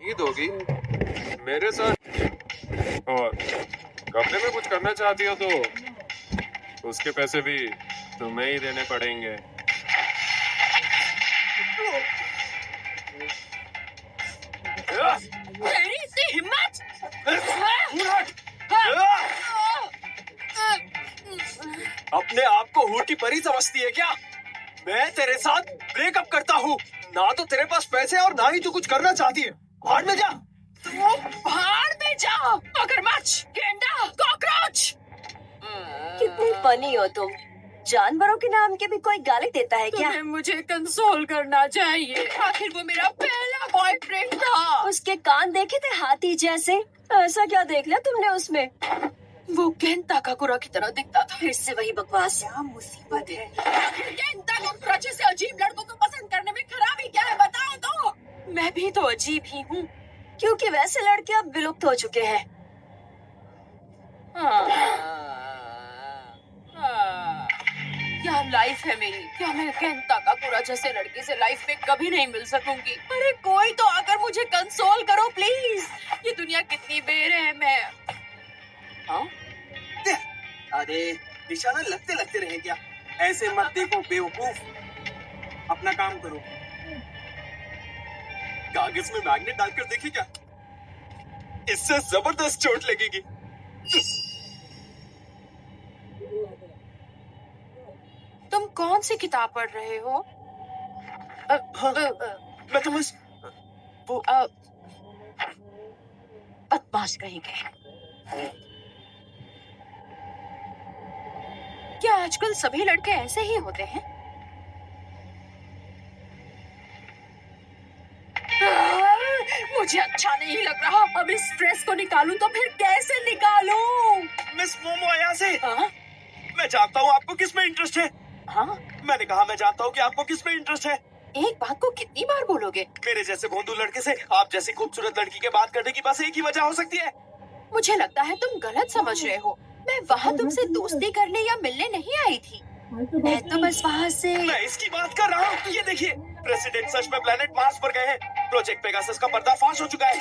ईद होगी मेरे साथ और कपड़े में कुछ करना चाहती हो तो उसके पैसे भी तुम्हें ही देने पड़ेंगे। तेरी इतनी हिम्मत! अपने आप को हूर की परी समझती है क्या? मैं तेरे साथ ब्रेकअप करता हूँ। ना तो तेरे पास पैसे और ना ही तू कुछ करना चाहती है। भाड़ में जा। तुम भाड़ में जाओ, मगरमच्छ, गेंडा, कॉकरोच। कितनी फनी हो तुम। जानवरों के नाम के भी कोई गाली देता है क्या? तुम्हें मुझे कंसोल करना चाहिए। आखिर वो मेरा पहला बॉयफ्रेंड था। उसके कान देखे थे हाथी जैसे। ऐसा क्या देख लिया तुमने उसमें? वो गेंदा का कुरा की तरह दिखता था। फिर से वही बकवास। क्या मुसीबत है। आखिर गेंदा को क्रचे से अजीब लड़कों को पसंद करने में खराबी क्या है, बताओ तो। मैं भी तो अजीब ही हूँ। क्योंकि वैसे लड़के अब विलुप्त हो चुके हैं। क्या लाइफ है मेरी। क्या मैं गेंदा का कुरा जैसे लड़के से लाइफ में कभी नहीं मिल सकूंगी। अरे कोई तो आकर मुझे कंसोल करो प्लीज। ये दुनिया कितनी बेरहम है। हाँ? अरे निशाना लगते लगते रहे क्या? ऐसे मत देखो बेवकूफ। अपना काम करो। कागज में मैग्नेट डालकर देखी क्या? इससे जबरदस्त चोट लगेगी। तुम कौन सी किताब पढ़ रहे हो? हाँ, मैं तो बस वो बदमाश कहीं गए। क्या आजकल सभी लड़के ऐसे ही होते हैं? मुझे अच्छा नहीं लग रहा। अब इस स्ट्रेस को निकालूं तो फिर कैसे निकालूं? मिस मोमो यहाँ से। हाँ? मैं जानता हूँ आपको किस में इंटरेस्ट है। हाँ? मैंने कहा मैं जानता हूँ कि आपको किस में इंटरेस्ट है। एक बात को कितनी बार बोलोगे? मेरे जैसे भोंदू लड़के से आप जैसी खूबसूरत लड़की के बात करने की बस एक ही वजह हो सकती है। मुझे लगता है तुम गलत समझ रहे हो। मैं वहाँ तुमसे दोस्ती करने या मिलने नहीं आई थी। मैं तो बस वहाँ से। मैं इसकी बात कर रहा हूँ। ये देखिए, प्रेसिडेंट सच में प्लेनेट मार्स पर गए हैं। प्रोजेक्ट पेगासस का पर्दाफाश हो चुका है।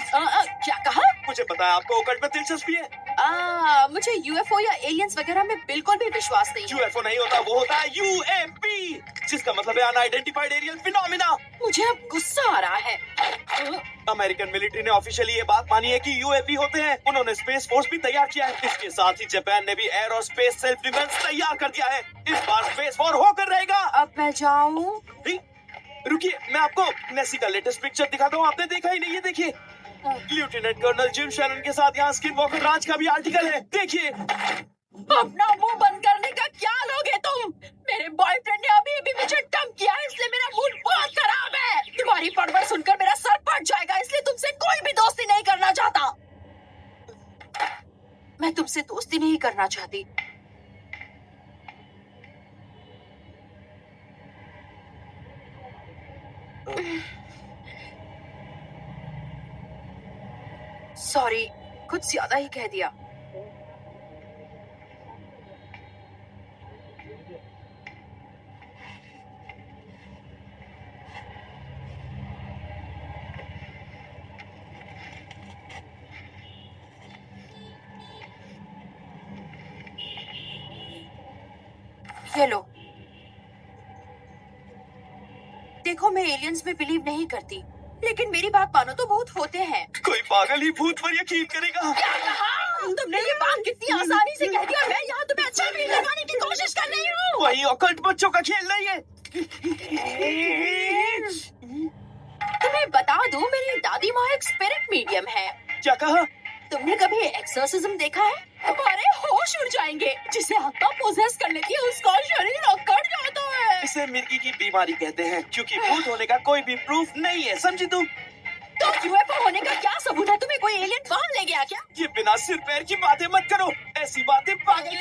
क्या कहा? मुझे पता है आपको ओकल्ट में दिलचस्पी है। मुझे यूएफओ या एलियंस वगैरह में बिल्कुल भी विश्वास नहीं है। यूएफओ नहीं होता, वो होता है यूएपी, जिसका मतलब है अनआइडेंटिफाइड एरियल फिनोमिना। मुझे अब गुस्सा आ रहा है। अमेरिकन मिलिट्री ने ऑफिशियली ये बात मानी है कि यूएपी होते हैं। उन्होंने स्पेस फोर्स भी तैयार किया है। इसके साथ ही जापान ने भी एरोस्पेस सेल्फ डिफेंस तैयार कर दिया है। इस बार स्पेस वॉर होकर रहेगा। अब मैं जाऊँ? रुकिए, मैं आपको नेसी का लेटेस्ट पिक्चर दिखाता हूँ। आपने देखा ही नहीं? ये देखिए, लेफ्टिनेंट कर्नल जिम शैनन के साथ यहाँ स्किन वॉकर राज का भी आर्टिकल है। देखिए। अपना मुंह बंद करने का क्या लोगे तुम? मेरे बॉयफ्रेंड ने अभी अभी मुझे डंप किया है, इसलिए मेरा मूड बहुत खराब है। तुम्हारी बड़बड़ सुनकर मेरा सर फट जाएगा, इसलिए तुमसे कोई भी दोस्ती नहीं करना चाहता। मैं तुमसे दोस्ती नहीं करना चाहती। सॉरी, कुछ ज्यादा ही कह दिया। ये लो। देखो, मैं एलियंस में बिलीव नहीं करती, लेकिन मेरी बात मानो तो भूत होते हैं। कोई पागल ही भूत पर यकीन करेगा। क्या कहा? तुमने ये बात कितनी आसानी से कह दिया। मैं यहाँ तुम्हें अच्छा फील लगाने की कोशिश कर रही हूँ। वही ऑकल्ट बच्चों का खेल नहीं है। तुम्हें बता दूं, मेरी दादी माँ एक स्पिरिट मीडियम है। क्या कहा? तुमने कभी एक्सोर्सिज्म देखा है? तुम्हारे होश उड़ जाएंगे। जिसे आत्मा पोजेस कर लेती है उसका शरीर अकड़ जाता है। इसे मिर्गी की बीमारी कहते हैं, क्योंकि भूत होने का कोई भी प्रूफ नहीं है, समझी तुम? तो यूएफओ होने का क्या सबूत है? तुम्हें कोई एलियन वहाँ ले गया क्या? ये बिना सिर पैर की बातें मत करो। ऐसी बातें पागल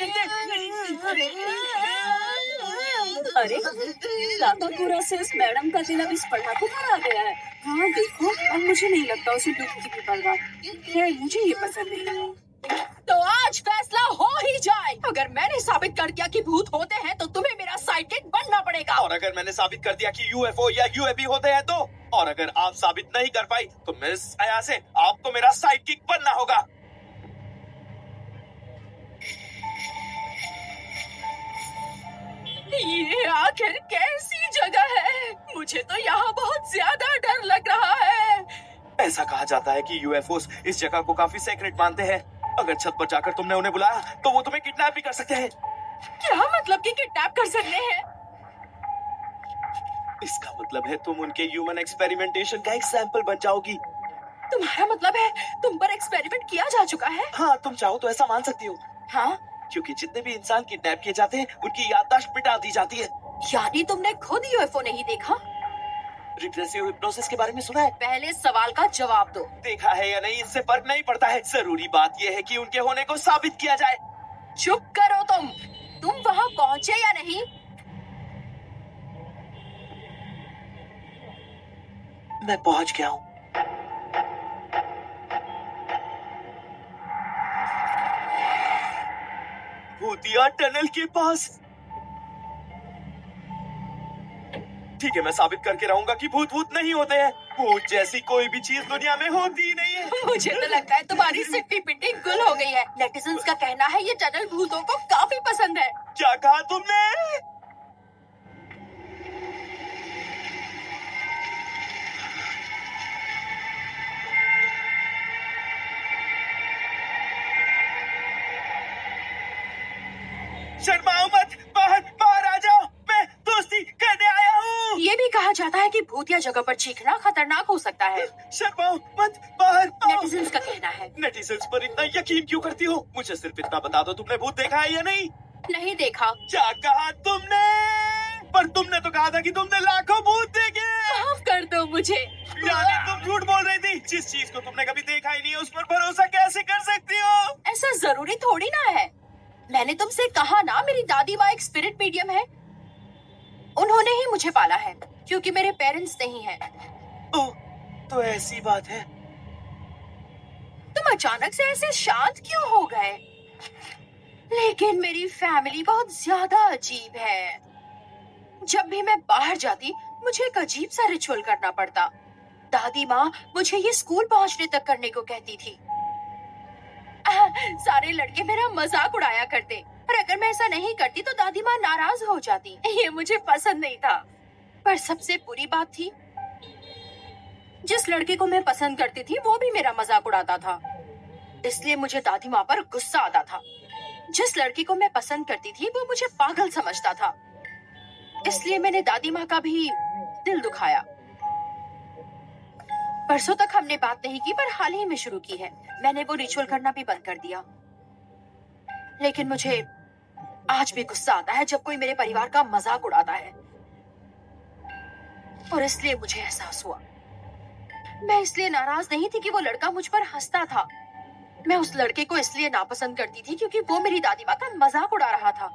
अरे काकाकुरा से उस मैडम का दिल अब इस पढ़ाकू पर आ गया है। हाँ देखो, अब मुझे नहीं लगता उसे डूबती की परवाह है। मुझे ये पसंद नहीं। तो आज फैसला हो ही जाए। अगर मैंने साबित कर दिया कि भूत होते हैं तो तुम्हें मेरा साइडकिक बनना पड़ेगा। और अगर मैंने साबित कर दिया कि यूएफओ या यूएपी होते हैं तो और अगर आप साबित नहीं कर पाई तो मिस अयासे आपको मेरा साइड किक बनना होगा। ये आखिर कैसी जगह है? मुझे तो यहाँ बहुत ज्यादा डर लग रहा है। ऐसा कहा जाता है कि यूएफओस इस जगह को काफी सेक्रेट मानते हैं। अगर छत पर जाकर तुमने उन्हें बुलाया तो वो तुम्हें किडनैप भी कर सकते हैं। क्या मतलब कि किडनैप कर सकते हैं? इसका मतलब है तुम उनके ह्यूमन एक्सपेरिमेंटेशन का एक सैंपल बन जाओगी। तुम्हारा मतलब है तुम पर एक्सपेरिमेंट किया जा चुका है? हाँ, तुम चाहो तो ऐसा मान सकती हो, हाँ? क्योंकि जितने भी इंसान किडनैप किए जाते हैं उनकी याददाश्त मिटा दी जाती है। यानी तुमने खुद यूएफओ नहीं देखा? रिग्रेसिव हिप्नोसिस के बारे में सुना है? पहले सवाल का जवाब दो। देखा है या नहीं इससे फर्क नहीं पड़ता है। जरूरी बात यह है कि उनके होने को साबित किया जाए। चुप करो तुम वहाँ पहुँचे या नहीं? मैं पहुंच गया हूँ। भूतिया टनल के पास। ठीक है, मैं साबित करके रहूंगा कि भूत भूत नहीं होते हैं। भूत जैसी कोई भी चीज दुनिया में होती ही नहीं है। मुझे तो लगता है तुम्हारी सिट्टी पिट्टी गुल हो गई है। नेटिजन्स का कहना है ये टनल भूतों को काफी पसंद है। क्या कहा तुमने? शर्माओ मत, बाहर बाहर आ जाओ, मैं दोस्ती करने आया हूँ। ये भी कहा जाता है कि भूतिया जगह पर चीखना खतरनाक हो सकता है। शर्माओ मत, बाहर आओ। नेटिजन्स का कहना है। नेटिजन्स पर इतना यकीन क्यों करती हो? मुझे सिर्फ इतना बता दो, तुमने भूत देखा है या नहीं? नहीं देखा। क्या कहा तुमने? पर तुमने तो कहा था कि तुमने लाखों भूत देखे। माफ कर दो मुझे। यानी तुम झूठ बोल रही थी। जिस चीज को तुमने कभी देखा ही नहीं है उस पर भरोसा कैसे कर सकती हो? ऐसा जरूरी थोड़ी ना है। मैंने तुमसे कहा ना मेरी दादी माँ एक स्पिरिट मीडियम है। उन्होंने ही मुझे पाला है क्योंकि मेरे पेरेंट्स नहीं हैं। ओह, तो ऐसी बात है। तुम अचानक से ऐसे शांत क्यों हो गए? लेकिन मेरी फैमिली बहुत ज्यादा अजीब है। जब भी मैं बाहर जाती मुझे एक अजीब सा रिचुअल करना पड़ता। दादी माँ मुझे ये स्कूल पहुँचने तक करने को कहती थी। सारे लड़के मेरा मजाक उड़ाया करते, पर अगर मैं ऐसा नहीं करती तो दादी माँ नाराज हो जाती। ये मुझे पसंद नहीं था। पर सबसे बुरी बात थी, जिस लड़के को मैं पसंद करती थी वो भी मेरा मजाक उड़ाता था। इसलिए मुझे दादी माँ पर गुस्सा आता था। जिस लड़की को मैं पसंद करती थी वो मुझे पागल समझता था। इसलिए मैंने दादी माँ का भी दिल दुखाया। परसों तक हमने बात नहीं की, पर हाल ही में शुरू की है। मैंने वो रिचुअल करना भी बंद कर दिया। लेकिन मुझे आज भी गुस्सा आता है जब कोई मेरे परिवार का मजाक उड़ाता है, और इसलिए मुझे एहसास हुआ। मैं इसलिए नाराज नहीं थी कि वो लड़का मुझ पर हंसता था। मैं उस लड़के को इसलिए नापसंद करती थी क्योंकि वो मेरी दादी माँ का मजाक उड़ा रहा था।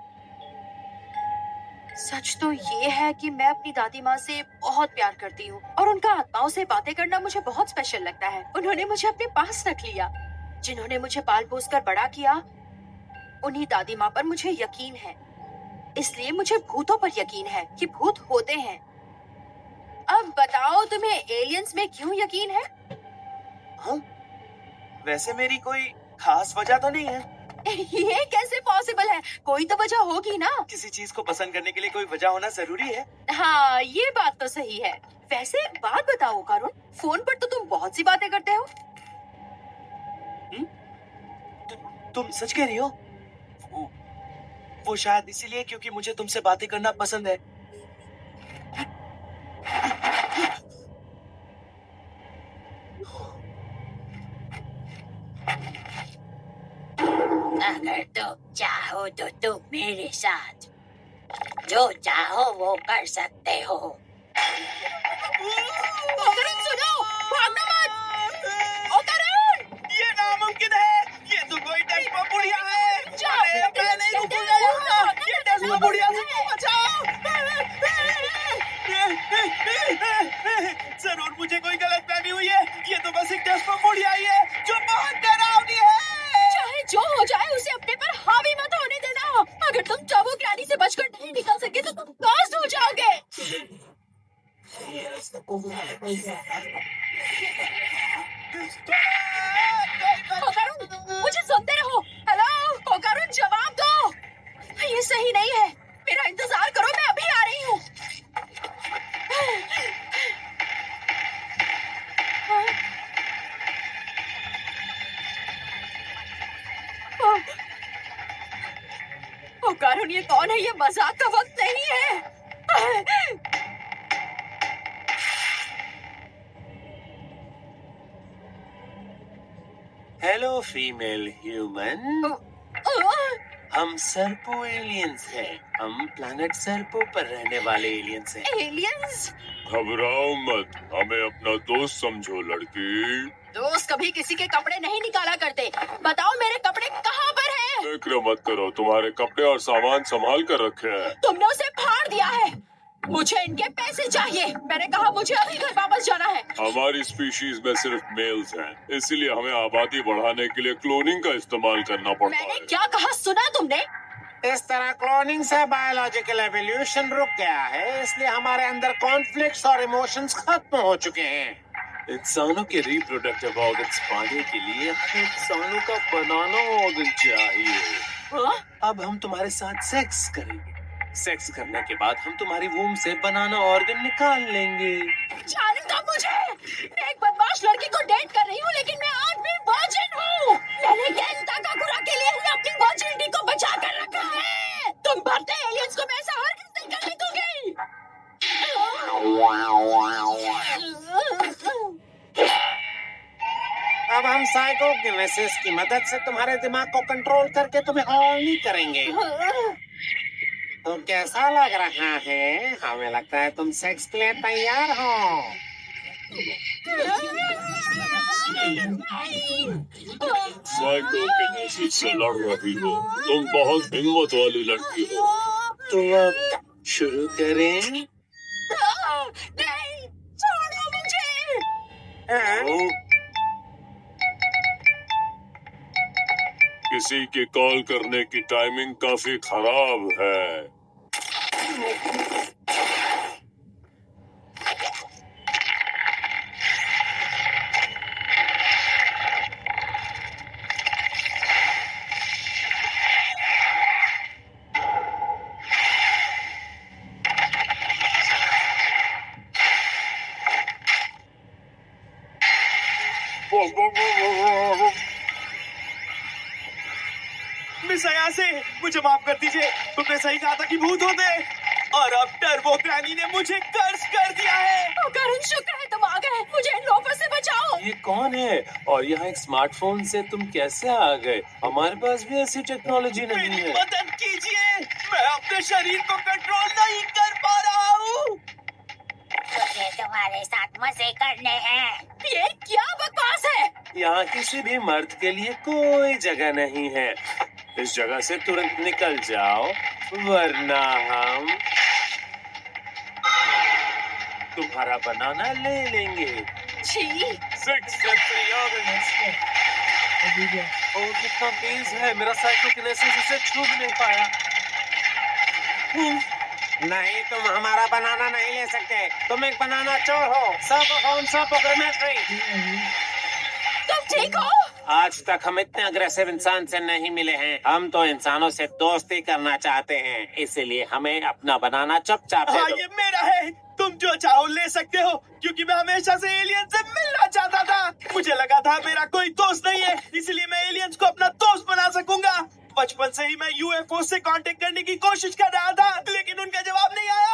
सच तो ये है कि मैं अपनी दादी माँ से बहुत प्यार करती हूँ और उनका आत्माओं से बातें करना मुझे बहुत स्पेशल लगता है। उन्होंने मुझे अपने पास रख लिया। जिन्होंने मुझे पाल पोस कर बड़ा किया, उन्हीं दादी माँ पर मुझे यकीन है। इसलिए मुझे भूतों पर यकीन है कि भूत होते हैं। अब बताओ तुम्हें एलियंस में क्यों यकीन है? हाँ? वैसे मेरी कोई खास वजह तो नहीं है। ये कैसे पॉसिबल है? कोई तो वजह होगी ना। किसी चीज को पसंद करने के लिए कोई वजह होना जरूरी है। हाँ, ये बात तो सही है। वैसे एक बात बताओ करुण, फोन पर तो तुम बहुत सी बातें करते हो। तुम सच कह रही हो? वो शायद इसीलिए क्योंकि मुझे तुमसे बातें करना पसंद है। अगर तुम चाहो तो तुम मेरे साथ जो चाहो वो कर सकते हो। करुण सुनो, भागना मत। ओ करुण! ये नामुमकिन है। ये तो कोई डेस्पो बुढ़िया है। अरे, मैं नहीं रुकूंगा। ये डेस्पो बुढ़िया से बचाओ। जरूर मुझे कोई गलतफहमी हुई है। ये तो बस एक डेस्पो बुढ़िया ही है जो बहुत डरावनी है। चाहे जो हो जाए उसे अपने पर हावी मत होने देना। अगर तुम चाबुक रानी से बचकर नहीं निकल सके तो तुम लॉस्ट हो जाओगे। होकारुन, मुझे सुनते रहो। हेलो होकारुन, जवाब दो। ये सही नहीं है, मेरा इंतजार करो, मैं अभी आ रही हूँ। होकारुन, ये कौन है? ये मजाक का वक्त नहीं है। हेलो फीमेल ह्यूमन, हम सर्पो एलियंस हैं। हम प्लैनेट सर्पो पर रहने वाले एलियंस हैं। एलियंस? घबराओ मत, हमें अपना दोस्त समझो लड़की। दोस्त कभी किसी के कपड़े नहीं निकाला करते। बताओ मेरे कपड़े कहाँ पर हैं? फिक्र मत करो, तुम्हारे कपड़े और सामान संभाल कर रखे हैं। तुमने उसे फाड़ दिया है। मुझे इनके पैसे चाहिए। मैंने कहा मुझे अभी घर वापस जाना है। हमारी स्पीशीज में सिर्फ मेल्स हैं, इसलिए हमें आबादी बढ़ाने के लिए क्लोनिंग का इस्तेमाल करना पड़ता मैंने है। क्या कहा, सुना तुमने? इस तरह क्लोनिंग से बायोलॉजिकल एवोल्यूशन रुक गया है, इसलिए हमारे अंदर कॉन्फ्लिक्ट्स और इमोशंस खत्म हो चुके हैं। इंसानों के रिप्रोडक्टिव ऑर्गन्स पाने के लिए हमें इंसानों का बनाना ऑर्गन चाहिए। हाँ? अब हम तुम्हारे साथ सेक्स करेंगे। सेक्स करने के बाद हम तुम्हारी वूम से बनाना ऑर्गन निकाल लेंगे। जाने दो मुझे। मैं एक बदमाश लड़की को डेट कर रही हूँ, लेकिन मैं आज भी वर्जिन हूँ। मैंने केन ताकाकुरा के लिए ही अपनी वर्जिनिटी को बचा कर रखा है। तुम भरते एलियंस को मैं ऐसा हरगिज़ नहीं करने दूंगी। अब हम साइकोकिनेसिस की मदद से तुम्हारे दिमाग को कंट्रोल करके तुम्हें ऑन करेंगे। तो कैसा लग रहा है? हमें लगता है तुम सेक्स के लिए तैयार हो। साइकोकिनेसिस से लड़ रही हो, तुम बहुत हिम्मत वाली लड़की हो। तो अब शुरू करें? नहीं, छोड़ो मुझे। किसी की कॉल करने की टाइमिंग काफी खराब है। मिस अयासे, मुझे माफ कर दीजिए। तुमने सही कहा था कि भूत होते हैं, और अब टर्बो ग्रैनी ने मुझे कर्ज कर दिया है। होकारुन, शुक्र है तुम आ गए। मुझे इन लोफर से बचाओ। ये कौन है और यहाँ एक स्मार्टफोन से तुम कैसे आ गए? हमारे पास भी ऐसी टेक्नोलॉजी नहीं मेरी है। मदद कीजिए, मैं अपने शरीर को कंट्रोल नहीं कर पा रहा हूँ। मुझे तुम्हारे साथ मजे करने हैं। ये क्या बकवास है? यहाँ किसी भी मर्द के लिए कोई जगह नहीं है। इस जगह से तुरंत निकल जाओ, वरना हम तुम्हारा बनाना ले लेंगे। छी। और कितना तेज है, मेरा साइकोकिनेसिस इसे छू भी नहीं पाया। नहीं, तुम हमारा बनाना नहीं ले सकते। तुम एक बनाना चोर हो। सर्पोग्रामेट्री। तुम ठीक हो? आज तक हम इतने अग्रेसिव इंसान से नहीं मिले हैं। हम तो इंसानों से दोस्ती करना चाहते हैं, इसीलिए हमें अपना बनाना चुपचाप दे हाँ, दो। ये मेरा है। तुम जो चाहो ले सकते हो, क्योंकि मैं हमेशा से एलियन से मिलना चाहता था। मुझे लगा था मेरा कोई दोस्त नहीं है, इसलिए मैं एलियंस को अपना दोस्त बना सकूंगा। बचपन से ही मैं यूएफओ से कांटेक्ट करने की कोशिश कर रहा था, लेकिन उनका जवाब नहीं आया।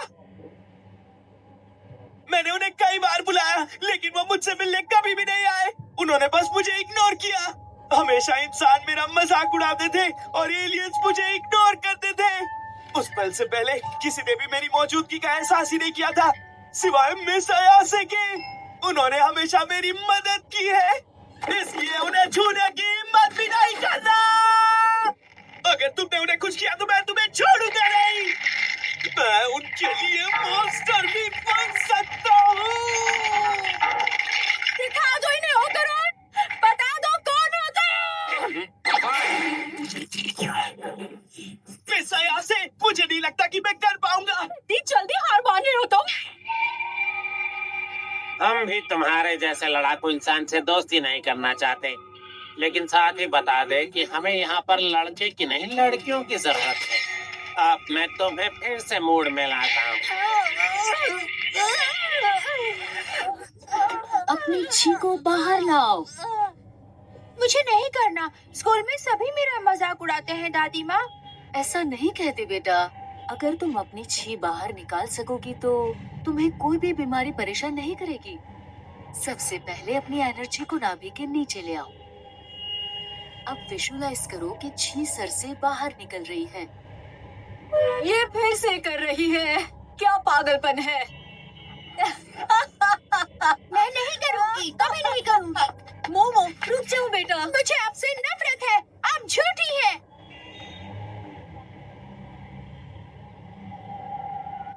मैंने उन्हें कई बार बुलाया, लेकिन वो मुझसे मिलने कभी भी नहीं आए। उन्होंने बस मुझे इग्नोर किया। हमेशा इंसान मेरा मजाक उड़ाते थे और एलियंस मुझे इग्नोर करते थे। उस पल से पहले किसी ने भी मेरी मौजूदगी का एहसास ही नहीं किया था, सिवाय मिस अयासे के। उन्होंने हमेशा मेरी मदद की है, इसलिए उन्हें छूने की हिम्मत भी नहीं करना। अगर तुमने उन्हें कुछ किया तो मैं तुम्हें छोड़ूंगा नहीं। मैं उनके लिए मॉन्स्टर भी बन सकता हूँ। दिखा दो इन्हें होकारुन, बता दो कौन होता है। मिस अयासे, मुझे नहीं लगता कि मैं कर पाऊंगा। इतनी जल्दी हार मान रहे हो तुम? तुम्हारे जैसे लड़ाकू इंसान से दोस्ती नहीं करना चाहते, लेकिन साथ ही बता दे कि हमें यहाँ पर लड़के की नहीं लड़कियों की जरूरत है। अब मैं तुम्हें फिर से मूड में लाता हूँ। अपनी छी को बाहर लाओ। मुझे नहीं करना। स्कूल में सभी मेरा मजाक उड़ाते हैं दादी माँ। ऐसा नहीं कहते बेटा। अगर तुम अपनी छी बाहर निकाल सकोगी तो तुम्हें कोई भी बीमारी परेशान नहीं करेगी। सबसे पहले अपनी एनर्जी को नाभि के नीचे ले आओ। अब विजुअलाइज करो कि छी सर से बाहर निकल रही है। ये फिर से कर रही है, क्या पागलपन है। मैं नहीं करूँगी, कभी नहीं करूँगी। मोमो रुक जाओ बेटा। मुझे आपसे नफरत है। आप झूठी हैं।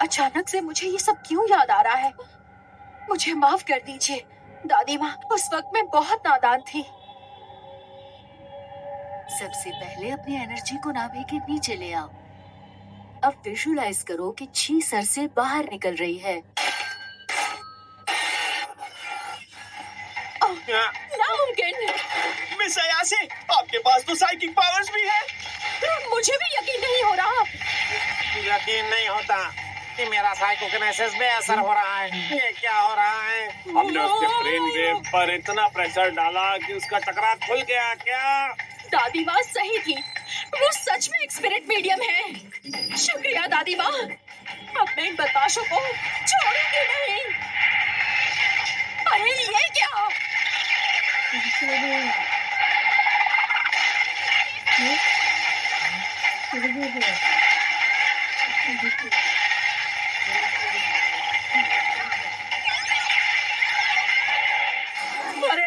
अचानक से मुझे ये सब क्यों याद आ रहा है? मुझे माफ कर दीजिए दादी माँ, उस वक्त मैं बहुत नादान थी। सबसे पहले अपनी एनर्जी को नाभि के नीचे ले आओ। अब विजुअलाइज करो कि छी सर से बाहर निकल रही है। नामुमकिन। मिस अयासे, आपके पास तो साइकिक पावर्स भी है। मुझे भी यकीन नहीं हो रहा। यकीन नहीं होता कि मेरा साइकोकिनेसिस बेअसर हो रहा है। ये क्या हो रहा है? हमने उसके ब्रेन वेव पर इतना प्रेशर डाला कि उसका चक्रा खुल गया। क्या दादी माँ सही थी, वो सच में एक स्पिरिट मीडियम है। शुक्रिया दादी माँ। अब मैं इन बदमाशों को छोड़ूंगी नहीं। अरे ये क्या? अरे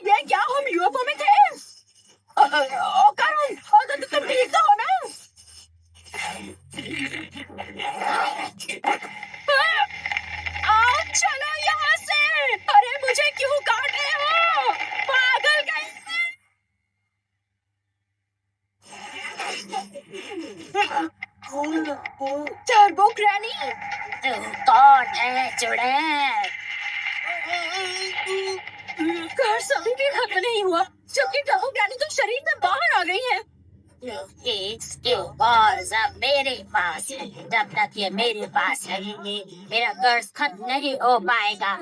ये क्या, हम यूएफओ में थे? ओ करण, तुम ठीक तो हो ना? आओ चलो यहाँ से। अरे मुझे क्यों काट रहे हो? पागल कहीं। Turbo granny. तू कौन है चुड़ैल? कर्स अभी भी खत्म नहीं हुआ, जबकि टर्बो ग्रैनी तो शरीर में बाहर आ गई है। इसके पास अब मेरे पास है। जब तक ये मेरे पास रहेंगे मेरा कर्ज खत्म नहीं हो पाएगा।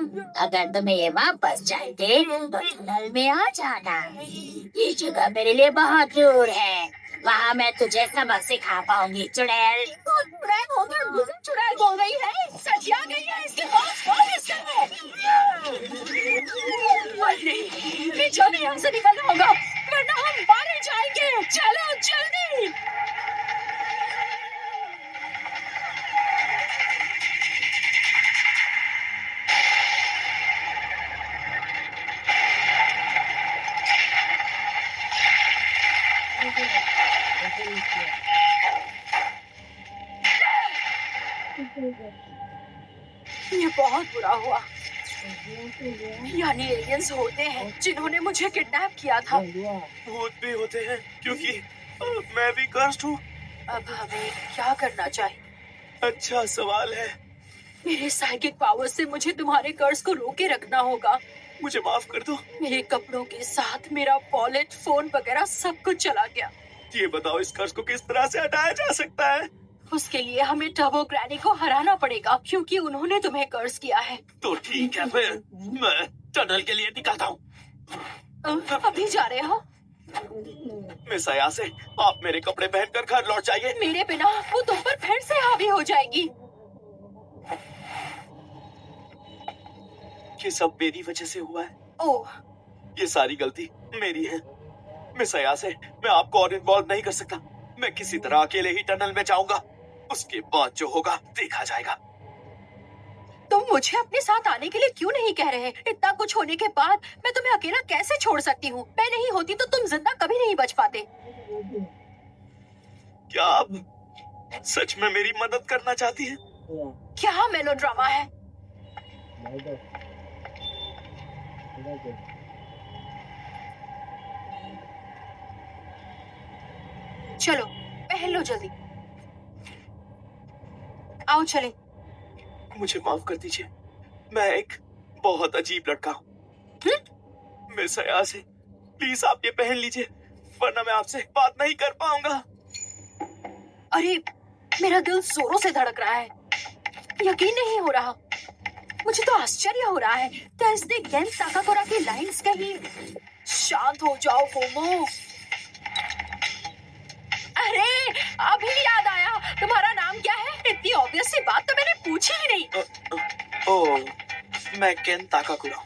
अगर तुम्हें ये वापस चाहिए तो टनल में आ जाना। ये जगह मेरे लिए बहुत दूर है, वहाँ मैं तुझे सबक सिखा पाऊंगी चुड़ैल। प्रेम होकर मुझे चुड़ैल बोल रही है। सचिया गई है इसके पास। कौन इसका है? नहीं, जल्दी यहाँ से निकलना होगा वरना हम मारे जाएंगे। चलो जल्दी। ये बहुत बुरा हुआ। यानी एलियंस होते हैं जिन्होंने मुझे किडनैप किया था। भूत भी होते हैं क्योंकि मैं भी कर्स्ड हूँ। अब हमें क्या करना चाहिए? अच्छा सवाल है। मेरे साइकिक पावर से मुझे तुम्हारे कर्ज को रोके रखना होगा। मुझे माफ कर दो। मेरे कपड़ों के साथ मेरा वॉलेट, फोन वगैरह सब कुछ चला गया। ये बताओ इस कर्ज को किस तरह से हटाया जा सकता है? उसके लिए हमें टर्बो ग्रैनी को हराना पड़ेगा क्योंकि उन्होंने तुम्हें कर्ज किया है। तो ठीक है, फिर मैं टनल के लिए निकलता हूँ। अभी जा रहे हो? मिस अयासे, आप मेरे कपड़े पहनकर घर लौट जाइए। मेरे बिना वो तुम पर फिर से हावी हो जाएगी। ये सब मेरी वजह से हुआ है। ओह, ये सारी गलती मेरी है। मिस अयासे, मैं आपको और इन्वॉल्व नहीं कर सकता। मैं किसी तरह अकेले ही टनल में जाऊंगा। उसके बाद जो होगा देखा जाएगा। तुम मुझे अपने साथ आने के लिए क्यों नहीं कह रहे? इतना कुछ होने के बाद मैं तुम्हें अकेला कैसे छोड़ सकती हूँ? मैं नहीं होती तो तुम जिंदा कभी नहीं बच पाते। क्या आप सच में मेरी मदद करना चाहती हैं? क्या मेलोड्रामा है? चलो पहन लो जल्दी। आओ चले। मुझे माफ कर दीजिए। मैं एक बहुत अजीब लड़का हूँ। मिस अयासे, प्लीज आप ये पहन लीजिए, वरना मैं आपसे बात नहीं कर पाऊंगा। अरे मेरा दिल जोरों से धड़क रहा है, यकीन नहीं हो रहा। मुझे तो आश्चर्य हो रहा है, क्या इसने गेन ताकाकोरा की लाइंस कही? शांत हो जाओ होमो। अरे अभी याद आया, तुम्हारा नाम क्या है? इतनी ऑब्वियस सी बात तो मैंने पूछी ही नहीं। ओह, मैं केन ताकाकुरा।